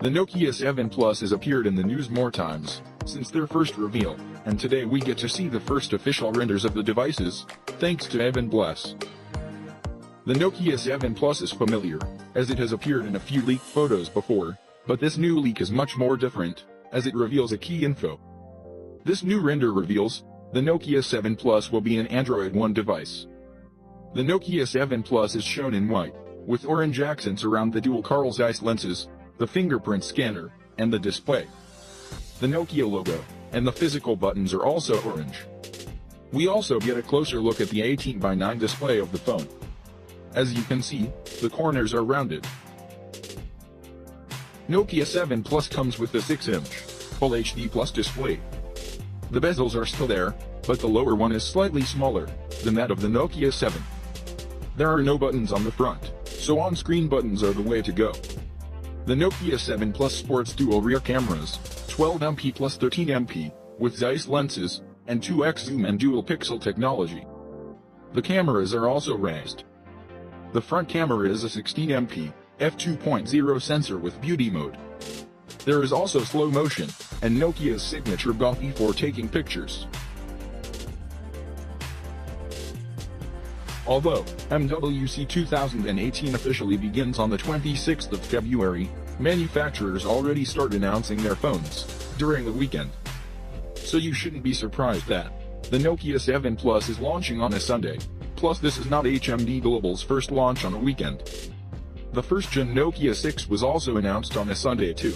The Nokia 7 Plus has appeared in the news more times since their first reveal, and today we get to see the first official renders of the devices, thanks to Evan Bless. The Nokia 7 Plus is familiar, as it has appeared in a few leaked photos before, but this new leak is much more different, as it reveals a key info. This new render reveals, the Nokia 7 Plus will be an Android One device. The Nokia 7 Plus is shown in white, with orange accents around the dual Carl Zeiss lenses, the fingerprint scanner, and the display. The Nokia logo, and the physical buttons are also orange. We also get a closer look at the 18:9 display of the phone. As you can see, the corners are rounded. Nokia 7 Plus comes with a 6-inch Full HD Plus display. The bezels are still there, but the lower one is slightly smaller than that of the Nokia 7. There are no buttons on the front, so on-screen buttons are the way to go. The Nokia 7 Plus sports dual rear cameras, 12MP plus 13MP, with Zeiss lenses, and 2x zoom and dual pixel technology. The cameras are also raised. The front camera is a 16MP, f2.0 sensor with beauty mode. There is also slow motion, and Nokia's signature Gothy for taking pictures. Although MWC 2018 officially begins on the 26th of February, manufacturers already start announcing their phones during the weekend. So you shouldn't be surprised that the Nokia 7 Plus is launching on a Sunday. Plus, this is not HMD Global's first launch on a weekend. The first-gen Nokia 6 was also announced on a Sunday too.